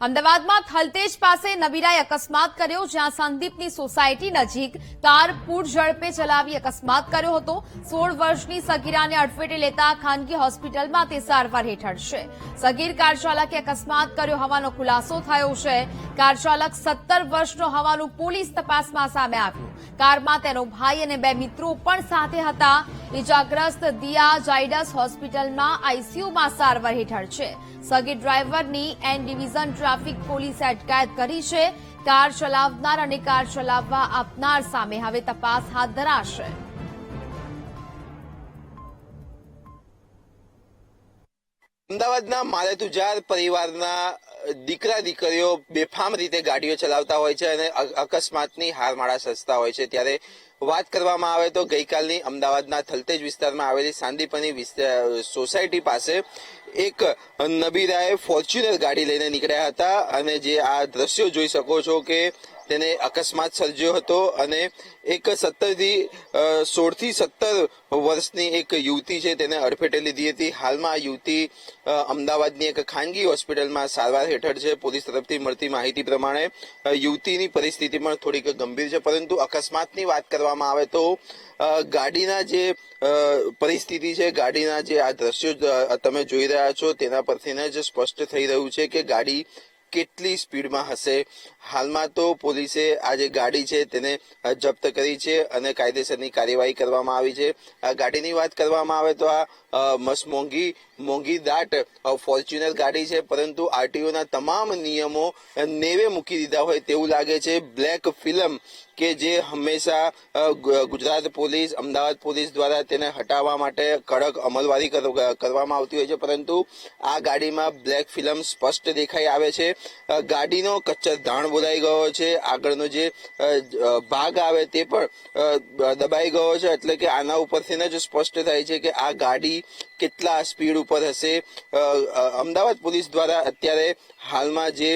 અમદાવાદમાં થલતેજ પાસે નબીરાએ અકસ્માત કર્યો, જ્યાં સંદીપની સોસાયટી નજીક કાર પૂર ઝડપે ચલાવી અકસ્માત કર્યો હતો। 16 વર્ષની સગીરાને અડફેટે લેતા ખાનગી હોસ્પિટલમાં તે સારવાર હેઠળ છે। સગીર કાર ચાલકે અકસ્માત કર્યો હોવાનો ખુલાસો થયો છે। કાર ચાલક 17 વર્ષનો હોવાનું પોલીસ તપાસમાં સામે આવ્યું। કારમાં તેનો ભાઈ અને 2 મિત્રો પણ સાથે હતા। ઇજાગ્રસ્ત દિયા ઝાયડસ હોસ્પિટલમાં આઈસીયુમાં સારવાર હેઠળ છે। સગીર ડ્રાઈવરની એન ડિવિઝન ટ્રાફિક પોલીસે અટકાયત કરી છે। કાર ચલાવનાર અને કાર ચલાવવા આપનાર સામે હવે તપાસ હાથ ધરાશે। અમદાવાદના માલેતુજાર પરિવારના દીકરા દીકરીઓ બેફામ રીતે ગાડીઓ ચલાવતા હોય છે અને અકસ્માતની હારમાળા સર્જતા હોય છે। ત્યારે વાત કરવામાં આવે તો ગઈકાલની અમદાવાદના થલતેજ વિસ્તારમાં આવેલી સાંદીપની સોસાયટી પાસે એક નબીરાએ ફોર્ચ્યુનર ગાડી લઈને નીકળ્યા હતા અને જે આ દ્રશ્યો જોઈ શકો છો કે તેને અકસ્માત સર્જ્યો હતો અને એક 16 થી 17 વર્ષની એક યુવતી છે તેને અડફેટે લીધી હતી। હાલમાં આ યુવતી અમદાવાદની એક ખાનગી હોસ્પિટલમાં સારવાર હેઠળ છે। પોલીસ તરફથી મળતી માહિતી પ્રમાણે યુવતીની પરિસ્થિતિ પણ થોડીક ગંભીર છે, પરંતુ અકસ્માતની વાત કરવામાં આવે તો ગાડીના જે પરિસ્થિતિ છે, ગાડીના જે આ દ્રશ્યો તમે જોઈ રહ્યા છો તેના પરથી જ સ્પષ્ટ થઈ રહ્યું છે કે ગાડી કેટલી સ્પીડમાં હશે। હાલમાં તો પોલીસે આ જે ગાડી છે તેને જપ્ત કરી છે અને કાયદેસરની કાર્યવાહી કરવામાં આવી છે। આ ગાડીની વાત કરવામાં આવે તો આ મસ્ત મોંઘી દાટ ફોર્ચ્યુનર ગાડી છે, પરંતુ આરટીઓના તમામ નિયમો નેવે મૂકી દીધા હોય તેવું લાગે છે। બ્લેક ફિલ્મ કે જે હંમેશા ગુજરાત પોલીસ, અમદાવાદ પોલીસ દ્વારા તેને હટાવવા માટે કડક અમલવારી કરવામાં આવતી હોય છે, પરંતુ આ ગાડીમાં બ્લેક ફિલ્મ સ્પષ્ટ દેખાઈ આવે છે। ગાડીનો કચ્ચર ધાણ બોલાઈ ગયો છે, આગળનો જે ભાગ આવે તે પણ દબાઈ ગયો છે, એટલે કે આના ઉપરથી જ સ્પષ્ટ થાય છે કે આ ગાડી કેટલા સ્પીડ ઉપર હશે। અમદાવાદ પોલીસ દ્વારા અત્યારે હાલમાં જે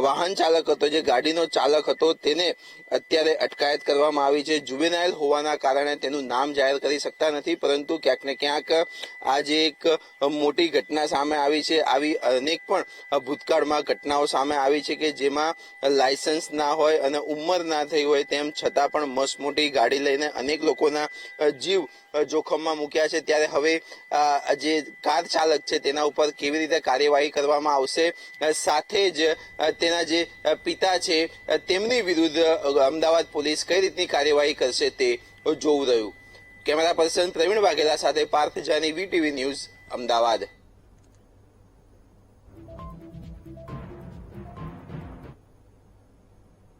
વાહન ચાલક હતો, જે ગાડીનો ચાલક હતો, તેને અત્યારે અટકાયત કરવામાં આવી છે। જુવેનાઇલ હોવાના કારણે તેનું નામ જાહેર કરી શકતા નથી, પરંતુ ક્યાંક ને ક્યાંક આ જે એક મોટી ઘટના સામે આવી છે, આવી અનેક પણ ભૂતકાળમાં ઘટનાઓ સામે આવી છે કે જેમાં લાયસન્સ ના હોય અને ઉંમર ના થઈ હોય તેમ છતાં પણ મસ્ત મોટી ગાડી લઈને અનેક લોકોના જીવ જોખમમાં મૂક્યા છે। ત્યારે હવે જે કાર ચાલક છે તેના ઉપર કેવી રીતે કાર્યવાહી કરવામાં આવશે, સાથે જ તેના જે પિતા છે તેમની વિરુદ્ધ અમદાવાદ પોલીસ કઈ રીતની કાર્યવાહી કરશે તે જોવું રહ્યું। કેમેરા પર્સન પ્રવીણ વાઘેલા સાથે પાર્થ જાની, વીટીવી ન્યૂઝ, અમદાવાદ।